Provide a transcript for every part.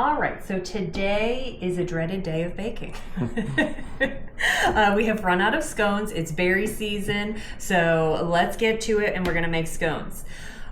All right, so today is a dreaded day of baking. We have run out of scones. It's berry season, so let's get to it and we're gonna make scones.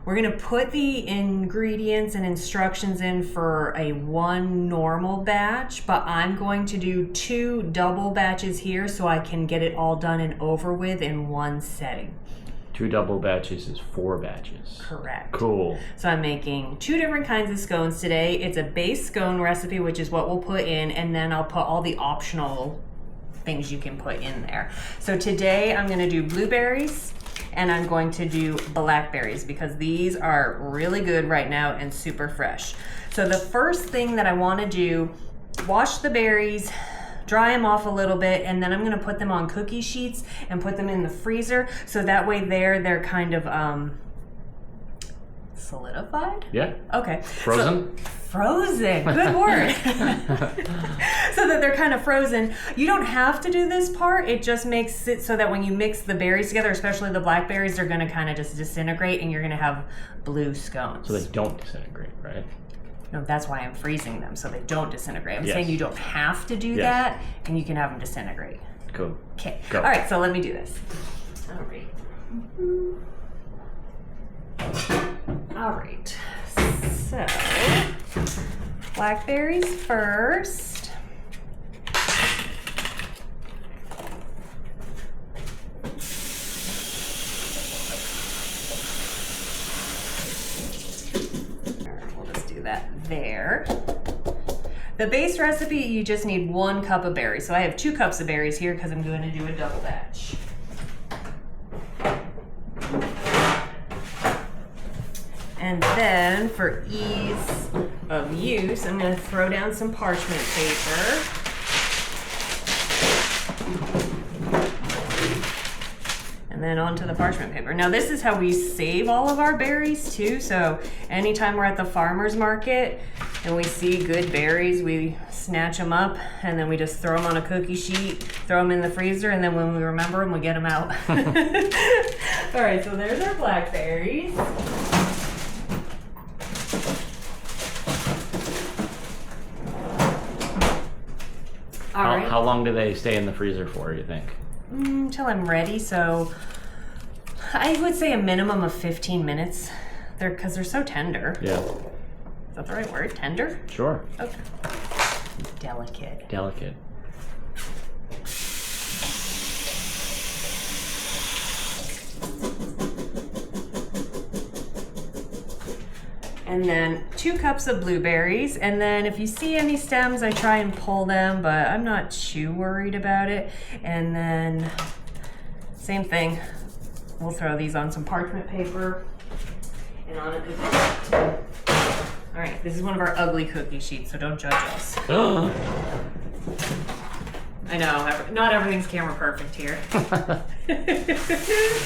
We're gonna put the ingredients and instructions in for a 1 normal batch, but I'm going to do 2 double batches here so I can get it all done and over with in one setting. 2 double batches is 4 batches. Correct. Cool. So I'm making 2 different kinds of scones today. It's a base scone recipe, which is what we'll put in, and then I'll put all the optional things you can put in there. So today I'm gonna do blueberries and I'm going to do blackberries because these are really good right now and super fresh. So the first thing that I wanna do, wash the berries, dry them off a little bit, and then I'm gonna put them on cookie sheets and put them in the freezer so that way they're kind of solidified? Yeah. Okay. Frozen? Frozen, good word. So that they're kind of frozen. You don't have to do this part, it just makes it so that when you mix the berries together, especially the blackberries, they're gonna kind of just disintegrate and you're gonna have blue scones. So they don't disintegrate, right? No, that's why I'm freezing them, so they don't disintegrate. I'm Yes. saying you don't have to do Yes. that, and you can have them disintegrate. Cool. Okay. Go. All right, so let me do this. All right. So, blackberries first. We'll just do that there. The base recipe, you just need 1 cup of berries. So I have 2 cups of berries here because I'm going to do a double batch. And then for ease of use, I'm going to throw down some parchment paper. And then onto the parchment paper. Now this is how we save all of our berries too. So anytime we're at the farmer's market and we see good berries, we snatch them up and then we just throw them on a cookie sheet, throw them in the freezer, and then when we remember them, we get them out. All right, so there's our blackberries. How long do they stay in the freezer for, you think? Till I'm ready, so I would say a minimum of 15 minutes. Because they're so tender. Yeah. Is that the right word? Tender? Sure. Okay. Delicate. Delicate. And then 2 cups of blueberries. And then if you see any stems, I try and pull them, but I'm not too worried about it. And then same thing. We'll throw these on some parchment paper and on it. All right, this is one of our ugly cookie sheets, so don't judge us. I know, not everything's camera perfect here.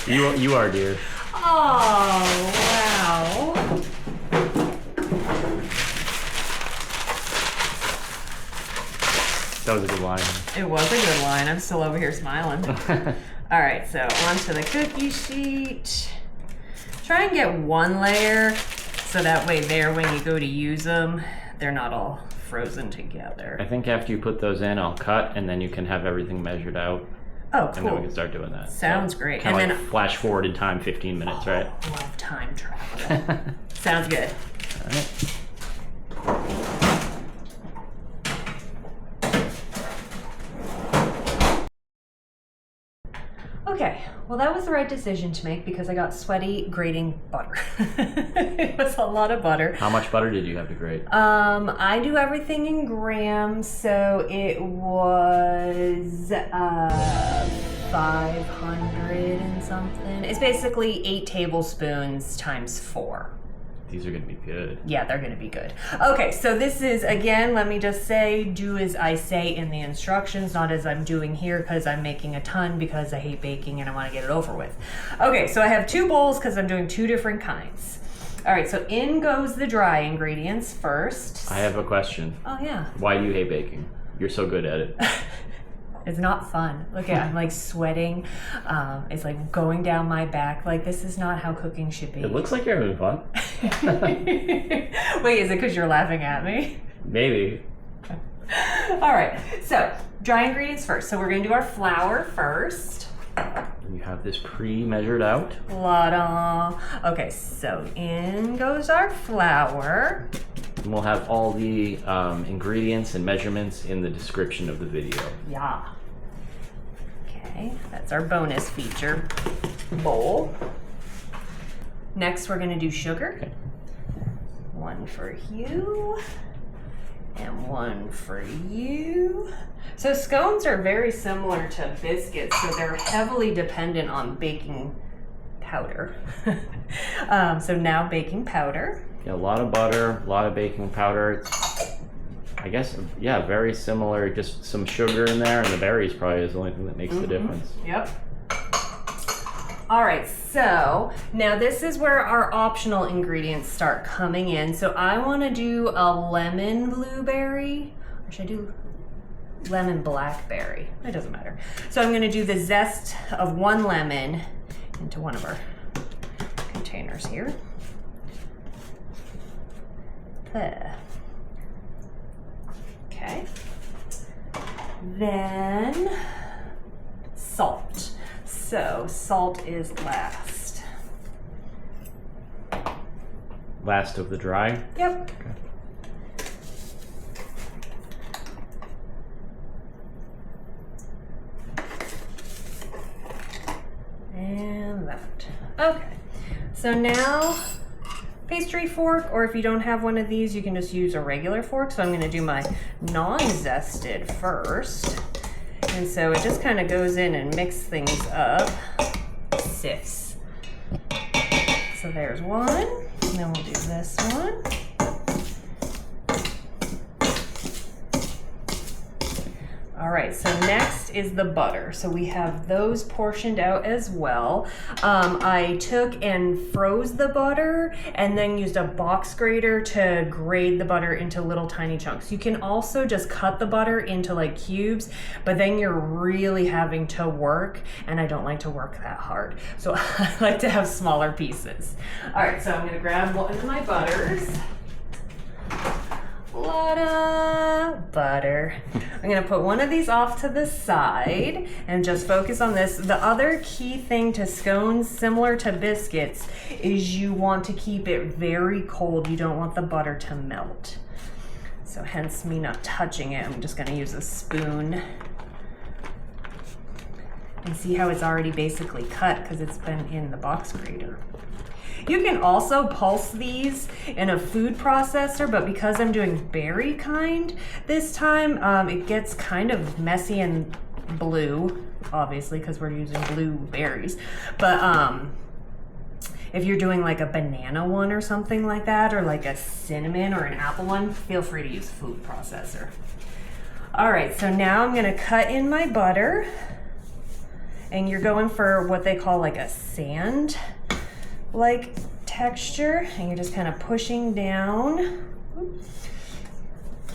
You are, dear. Oh, wow. That was a good line. It was a good line. I'm still over here smiling. All right, so onto the cookie sheet. Try and get 1 layer so that way there, when you go to use them, they're not all frozen together. I think after you put those in, I'll cut and then you can have everything measured out. Oh, cool. And then we can start doing that. Sounds great. Kind of And like then flash forward in time 15 minutes, right? I love time travel. Sounds good. All right. Okay, well that was the right decision to make because I got sweaty grating butter. It was a lot of butter. How much butter did you have to grate? I do everything in grams, so it was 500 and something. It's basically 8 tablespoons times 4. These are gonna be good. Yeah, they're gonna be good. Okay, so this is, again, let me just say, do as I say in the instructions, not as I'm doing here because I'm making a ton because I hate baking and I wanna get it over with. Okay, so I have 2 bowls because I'm doing 2 different kinds. All right, so in goes the dry ingredients first. I have a question. Oh yeah. Why do you hate baking? You're so good at it. It's not fun. Look at, I'm like sweating. It's like going down my back. Like, this is not how cooking should be. It looks like you're having fun. Wait, is it because you're laughing at me? Maybe. All right, so dry ingredients first. So we're gonna do our flour first. You have this pre-measured out. La-da. Okay, so in goes our flour. And we'll have all the ingredients and measurements in the description of the video. Yeah. Okay, that's our bonus feature bowl. Next, we're gonna do sugar. Okay. One for you, and one for you. So scones are very similar to biscuits, so they're heavily dependent on baking powder. So now baking powder. Yeah, a lot of butter, a lot of baking powder. It's, I guess, yeah, very similar. Just some sugar in there, and the berries probably is the only thing that makes the difference. Yep. All right, so now this is where our optional ingredients start coming in. So I want to do a lemon blueberry, or should I do lemon blackberry? It doesn't matter. So I'm going to do the zest of one lemon into one of our containers here. There. Okay. Then salt. So salt is last. Last of the dry. Yep. Okay. And that. Okay. So now pastry fork, or if you don't have one of these, you can just use a regular fork. So I'm going to do my non-zested first. And so it just kind of goes in and mixes things up. Sifts. So there's one. And then we'll do this one. All right, so next is the butter. So we have those portioned out as well. I took and froze the butter and then used a box grater to grate the butter into little tiny chunks. You can also just cut the butter into like cubes, but then you're really having to work, and I don't like to work that hard. So I like to have smaller pieces. All right, so I'm gonna grab one of my butters. La-da, butter. I'm gonna put one of these off to the side and just focus on this. The other key thing to scones, similar to biscuits, is you want to keep it very cold. You don't want the butter to melt. So hence me not touching it. I'm just gonna use a spoon. And see how it's already basically cut because it's been in the box grater. You can also pulse these in a food processor, but because I'm doing berry kind this time, it gets kind of messy and blue, obviously, because we're using blue berries. But if you're doing like a banana one or something like that, or like a cinnamon or an apple one, feel free to use a food processor. All right, so now I'm gonna cut in my butter, and you're going for what they call like a sand like texture, and you're just kind of pushing down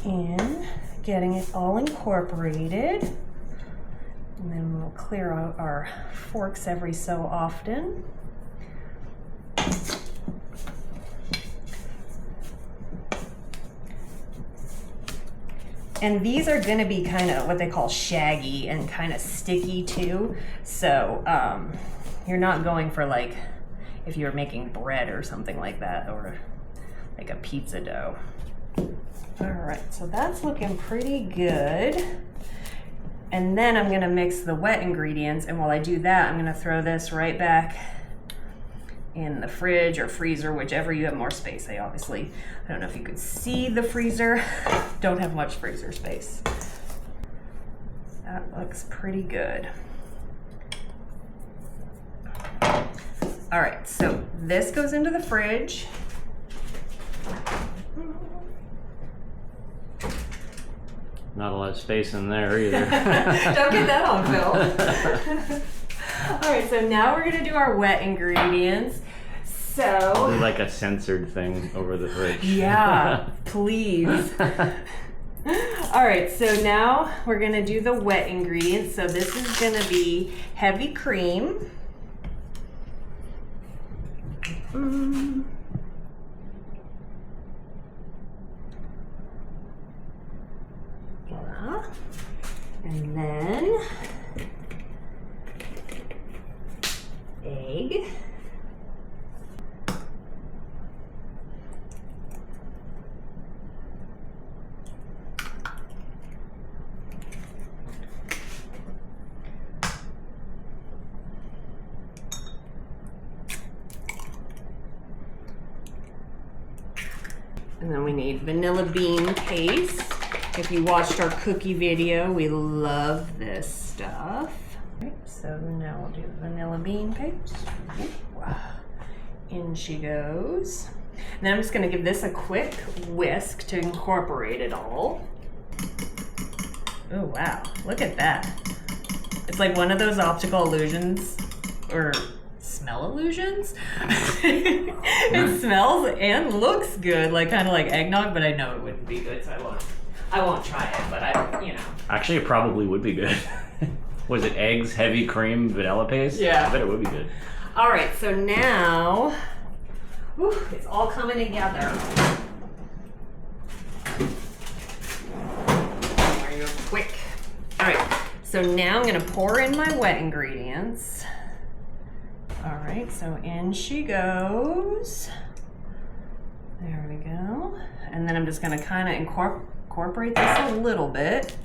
and getting it all incorporated. And then we'll clear out our forks every so often. And these are gonna be kind of what they call shaggy and kind of sticky too. So you're not going for like if you're making bread or something like that, or like a pizza dough. All right, so that's looking pretty good. And then I'm gonna mix the wet ingredients, and while I do that, I'm gonna throw this right back in the fridge or freezer, whichever you have more space. I don't know if you could see the freezer. Don't have much freezer space. That looks pretty good. All right, so this goes into the fridge. Not a lot of space in there either. Don't get that on film. All right, so now we're gonna do our wet ingredients. So Do like a censored thing over the fridge. yeah, please. All right, so now we're gonna do the wet ingredients. So this is gonna be heavy cream. And then we need vanilla bean paste. If you watched our cookie video, we love this stuff. Right, so now we'll do the vanilla bean paste. In she goes. And then I'm just gonna give this a quick whisk to incorporate it all. Oh wow, look at that. It's like one of those optical illusions, or smell illusions. It smells and looks good, like kind of like eggnog, but I know it wouldn't be good, so I won't try it, but I. Actually, it probably would be good. Was it eggs, heavy cream, vanilla paste? Yeah. I bet it would be good. All right, so now, it's all coming together. There you go, quick. All right, so now I'm gonna pour in my wet ingredients. All right, so in she goes. There we go. And then I'm just gonna kind of incorporate this a little bit.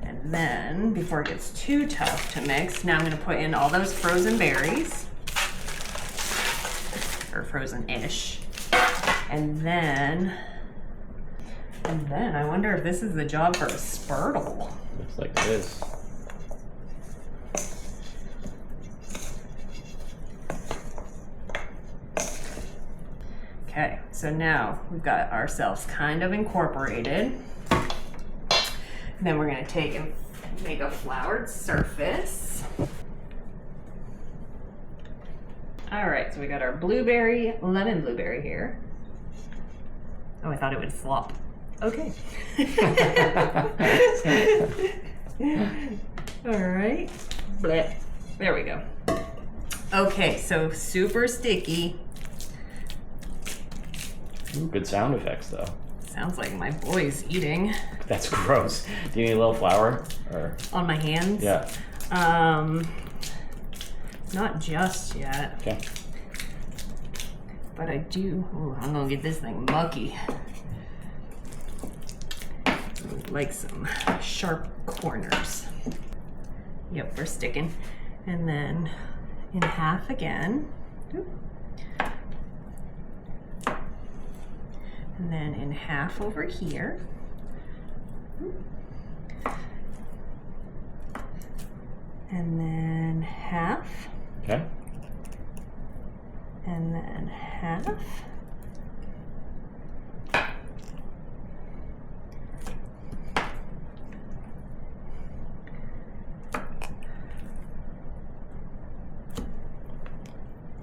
And then, before it gets too tough to mix, now I'm gonna put in all those frozen berries. Or frozen-ish. And then I wonder if this is the job for a spurtle. Looks like it is. Okay, so now we've got ourselves kind of incorporated. And then we're gonna take and make a floured surface. All right, so we got our lemon blueberry here. Oh, I thought it would flop. Okay. All right. Blech. There we go. Okay, so super sticky. Ooh, good sound effects though. Sounds like my boy's eating. That's gross. Do you need a little flour? Or? On my hands? Yeah. Not just yet. Okay. But I do. Ooh, I'm gonna get this thing mucky. Like some sharp corners. Yep, we're sticking. And then in half again. Oop. And then in half over here. And then half. Okay. And then half.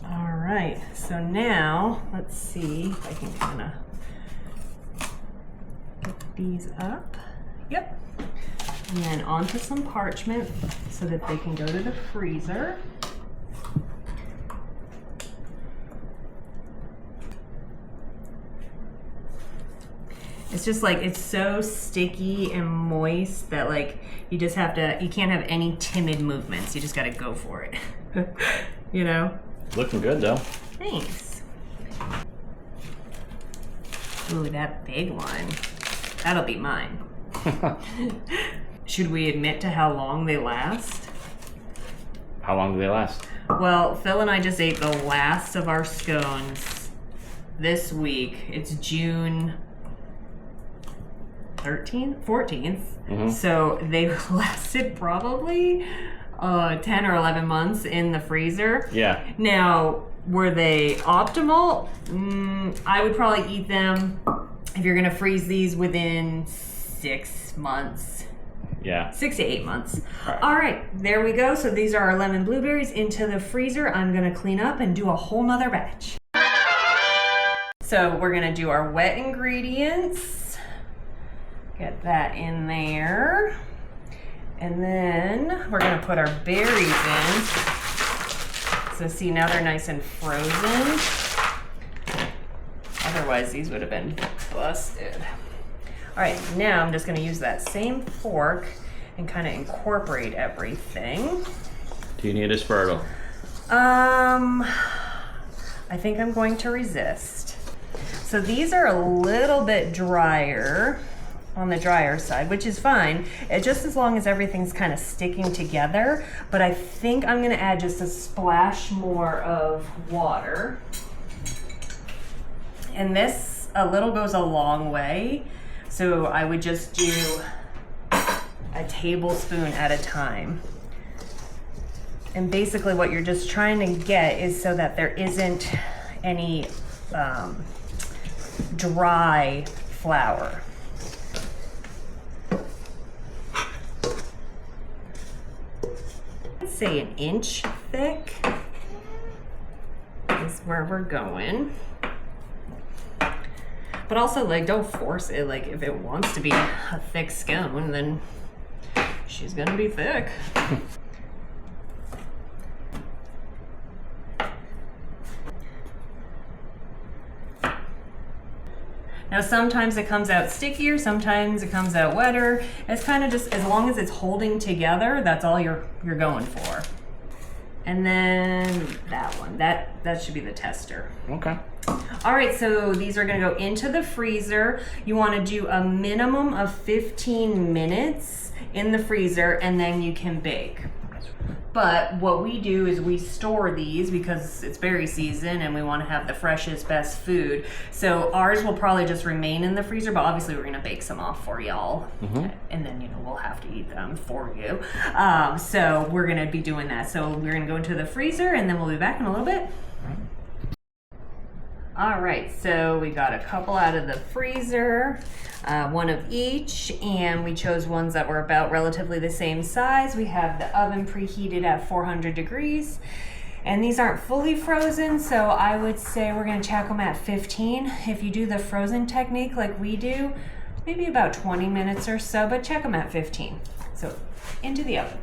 All right, so now let's see if I can kind of get these up. Yep. And then onto some parchment so that they can go to the freezer. It's just like, it's so sticky and moist that like, you just have to, you can't have any timid movements. You just gotta go for it. You know? Looking good though. Thanks. Ooh, that big one. That'll be mine. Should we admit to how long they last? How long do they last? Well, Phil and I just ate the last of our scones this week. It's June 13th, 14th. Mm-hmm. So they lasted probably 10 or 11 months in the freezer. Yeah. Now, were they optimal? I would probably eat them if you're gonna freeze these within 6 months. Yeah. 6 to 8 months. All right. All right, there we go. So these are our lemon blueberries into the freezer. I'm gonna clean up and do a whole nother batch. So we're gonna do our wet ingredients. Get that in there. And then we're gonna put our berries in. So see, now they're nice and frozen. Otherwise these would have been busted. All right, now I'm just gonna use that same fork and kind of incorporate everything. Do you need a spurtle? I think I'm going to resist. So these are a little bit drier. on the drier side, which is fine. Just as long as everything's kind of sticking together. But I think I'm gonna add just a splash more of water. And this, a little goes a long way. So I would just do a tablespoon at a time. And basically what you're just trying to get is so that there isn't any dry flour. Let's say an inch thick is where we're going. But also, like, don't force it. Like, if it wants to be a thick scone, then she's gonna be thick. Now, sometimes it comes out stickier, sometimes it comes out wetter. It's kind of just, as long as it's holding together, that's all you're going for. And then that one, that should be the tester. Okay. All right, so these are gonna go into the freezer. You wanna do a minimum of 15 minutes in the freezer, and then you can bake. But what we do is we store these because it's berry season and we want to have the freshest, best food. So ours will probably just remain in the freezer, but obviously we're going to bake some off for y'all. And then, you know, we'll have to eat them for you. So we're going to be doing that. So we're going to go into the freezer and then we'll be back in a little bit. All right, so we got a couple out of the freezer, one of each, and we chose ones that were about relatively the same size. We have the oven preheated at 400 degrees, and these aren't fully frozen, so I would say we're gonna check them at 15. If you do the frozen technique like we do, maybe about 20 minutes or so, but check them at 15. So into the oven.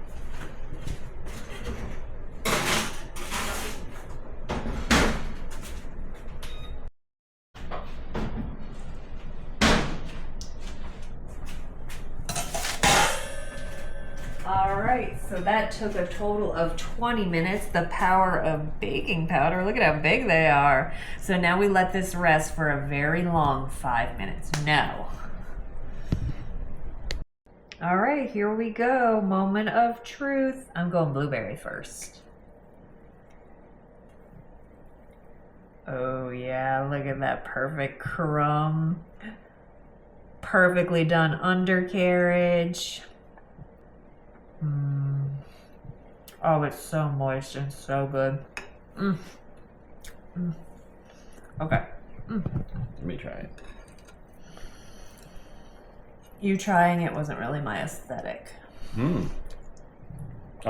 All right, so that took a total of 20 minutes. The power of baking powder, look at how big they are. So now we let this rest for a very long 5 minutes. No. All right, here we go. Moment of truth. I'm going blueberry first. Oh yeah, look at that perfect crumb. Perfectly done undercarriage. Oh, it's so moist and so good. Okay. Let me try it. You trying it wasn't really my aesthetic. Oh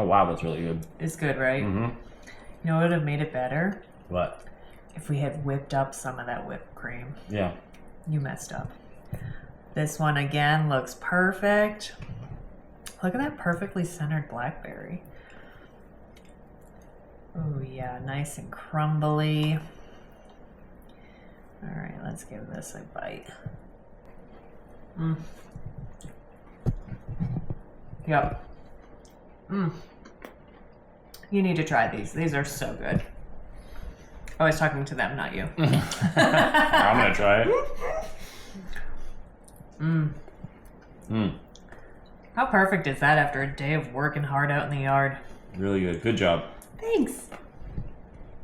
wow, that's really good. It's good, right? You know what would have made it better? What? If we had whipped up some of that whipped cream. Yeah. You messed up. This one again looks perfect. Look at that perfectly centered blackberry. Oh yeah, nice and crumbly. All right, let's give this a bite. Yep. You need to try these. These are so good. I was talking to them, not you. I'm gonna try it. How perfect is that after a day of working hard out in the yard? Really good. Good job. Thanks.